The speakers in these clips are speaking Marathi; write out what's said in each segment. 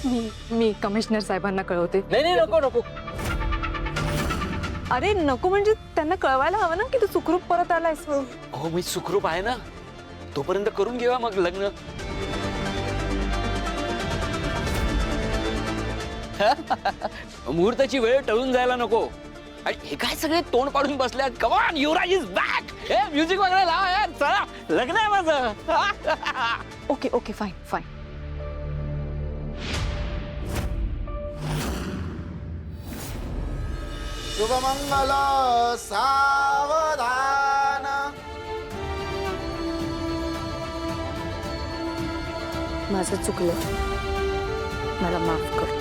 मी कमिशनर साहेबांना कळवते. नाही नाही नको नको. अरे नको म्हणजे त्यांना कळवायला हवं ना की तू सुखरूप परत आलायस. हो मी सुखरूप आहे ना, तोपर्यंत करून घेऊया मग लग्न. मुहूर्ताची वेळ टळून जायला नको. आणि हे काय सगळे तोंड पाडून बसल्यात. Come on, Yuvraj is back. हे म्युझिक वगैरे लावा यार, चला लग्न आहे माझं. Okay okay fine fine. Shubhmangal सावधान. माझं चुकलं, मला माफ कर.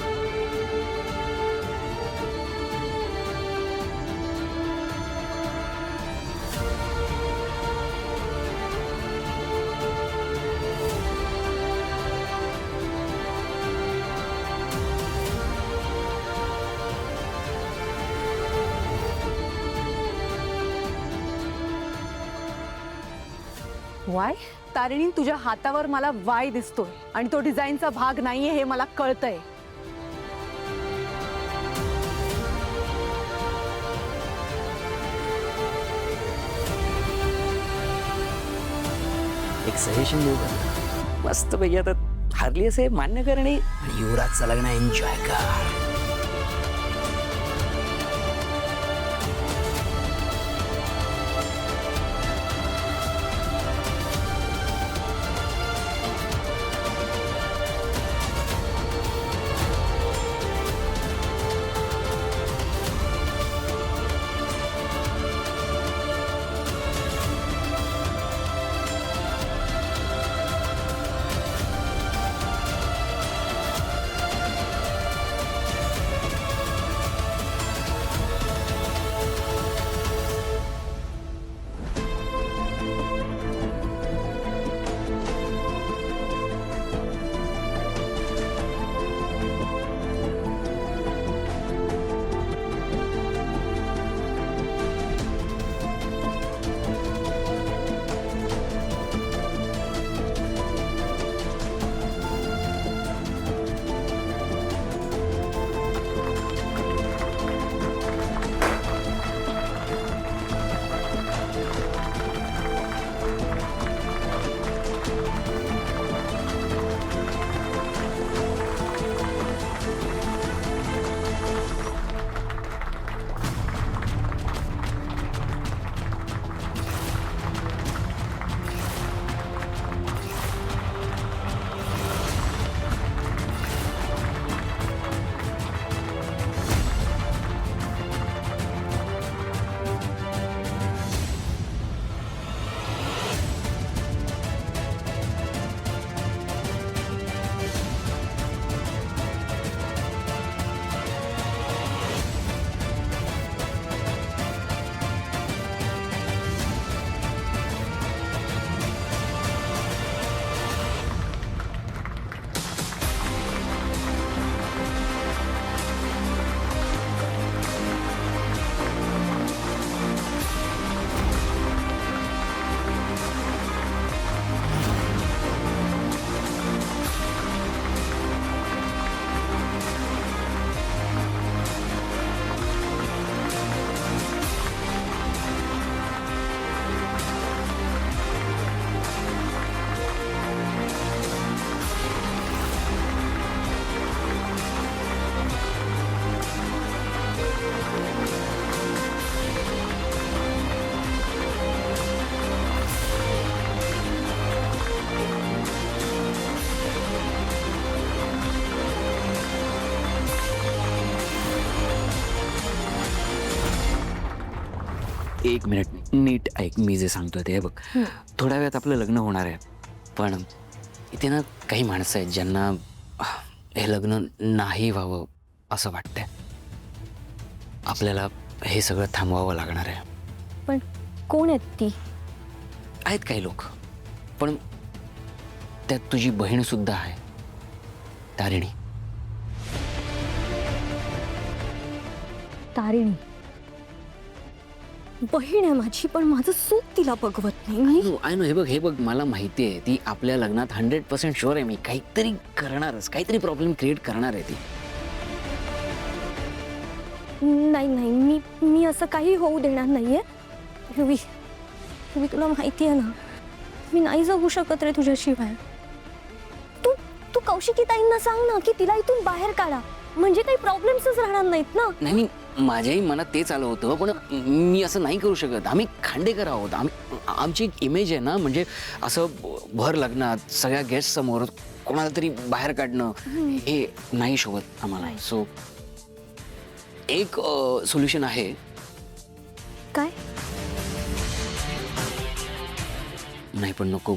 वाय तारिणी, तुझ्या हातावर मला वाय दिसतोय आणि तो डिझाईनचा भाग नाहीये हे मला कळतंय. एक सजेशन देऊ का? मस्त पैकी आता हारली असे मान्य कर आणि युवराजचं लग्न एन्जॉय कर. एक मिनिट नीट ऐक, मी जे सांगतोय ते बघ. थोड्या वेळात आपलं लग्न होणार आहे, पण इथे ना काही माणसं आहेत ज्यांना हे लग्न नाही व्हावं असं वाटतंय. आपल्याला हे सगळं थांबवावं लागणार आहे. पण कोण आहेत ती? आहेत काही लोक, पण त्यात तुझी बहीण सुद्धा आहे, तारिणी. तारिणी? बहीण आहे माझी, पण माझं सूप तिला बघवत नाही मी. आय नो, हे बघ मला माहिती आहे ती आपल्या लग्नात 100% शुअर आहे. मी काहीतरी करणारच, काहीतरी प्रॉब्लेम क्रिएट करणार आहे ती. नाही नाही, मी असं काही होऊ देणार नाहीये. युवी, तुला माहिती आहे ना, मी नाही जगू शकत रे तुझ्याशिवाय. तू कौशिकी ताईंना सांग ना की तिला इथून बाहेर काढा, म्हणजे काही प्रॉब्लेम्सच राहणार नाहीत ना. नाही, माझ्याही मनात तेच आलं होतं, पण मी असं नाही करू शकत. आम्ही खांडेकर आहोत. आमची एक इमेज आहे ना, म्हणजे असं भर लग्नात सगळ्या गेस्ट समोर कोणाला तरी बाहेर काढणं हे नाही शोभत आम्हाला. सो एक सोल्युशन आहे. काय? नाही पण नको,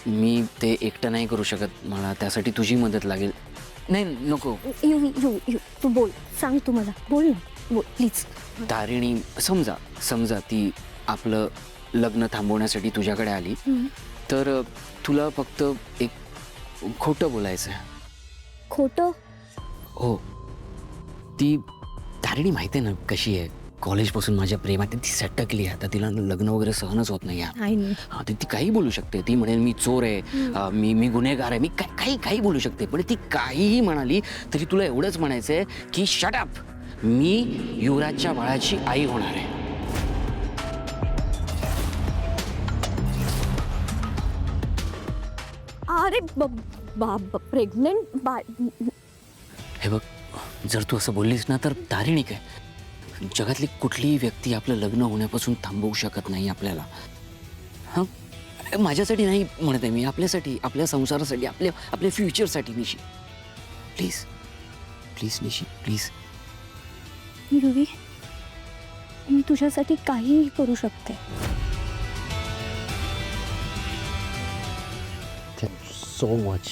मी ते एकटं नाही करू शकत. मला त्यासाठी तुझी मदत लागेल. नाही नको. यू तू बोल, सांग तू मला, बोल ना, बोल प्लीज. तारिणी, समजा ती आपलं लग्न थांबवण्यासाठी तुझ्याकडे आली, तर तुला फक्त एक खोटं बोलायचं आहे. खोटं? हो, ती तारिणी माहिती आहे ना कशी आहे. कॉलेजपासून माझ्या प्रेमात ती सटकली आहे. आता तिला लग्न वगैरे सहनच होत नाही. हा, ती काही बोलू शकते. ती म्हणेल मी चोर आहे, मी गुन्हेगार आहे, मी काही बोलू शकते. पण ती काहीही म्हणाली तरी तुला एवढंच म्हणायचं आहे की शट अप, मी युवराजच्या बाळाची आई होणार आहे. अरे प्रेग्नेंट बाळ? हे बघ, जर तू असं बोललीस ना तर तारिणी काय, जगातली कुठलीही व्यक्ती आपलं लग्न होण्यापासून थांबवू शकत नाही आपल्याला. हां, माझ्यासाठी नाही म्हणत आहे मी, आपल्यासाठी, आपल्या संसारासाठी, आपल्या फ्युचरसाठी. निशी प्लीज निशी प्लीज. युवी, मी तुझ्यासाठी काहीही करू शकते. So much.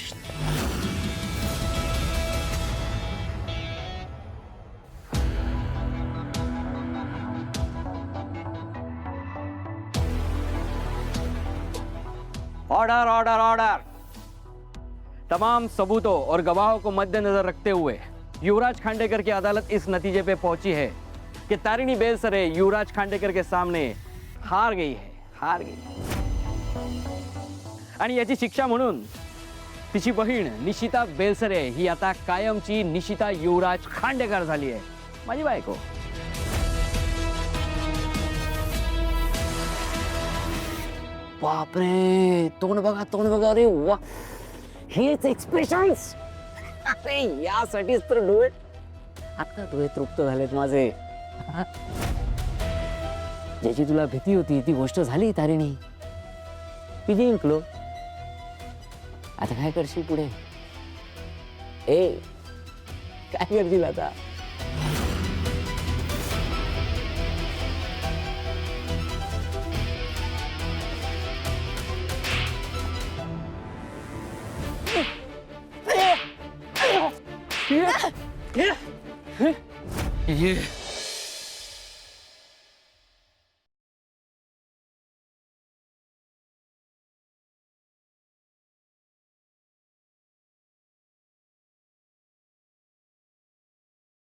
Order order order. तमाम सबूतों और गवाहों को मद्देनजर रखते हुए युवराज खांडेकर की अदालत इस नतीजे पे पहुंची है कि तारिणी बेलसरे युवराज खांडेकर के सामने हार गई. आणि याची शिक्षा म्हणून तिची बहीण निशिता बेलसरे ही आता कायमची निशिता युवराज खांडेकर झाली आहे, माझी बायको. बापरे, तोंड बघा. अरे वा, हेच एक्सप्रेशन्स. अरे यासाठीच तर डोळे, आता डोळे तृप्त झालेत माझे. ज्याची तुला भीती होती ती गोष्ट झाली तारिणी. मी जिंकलो. आता काय करशील पुढे? काय करशील आता? ये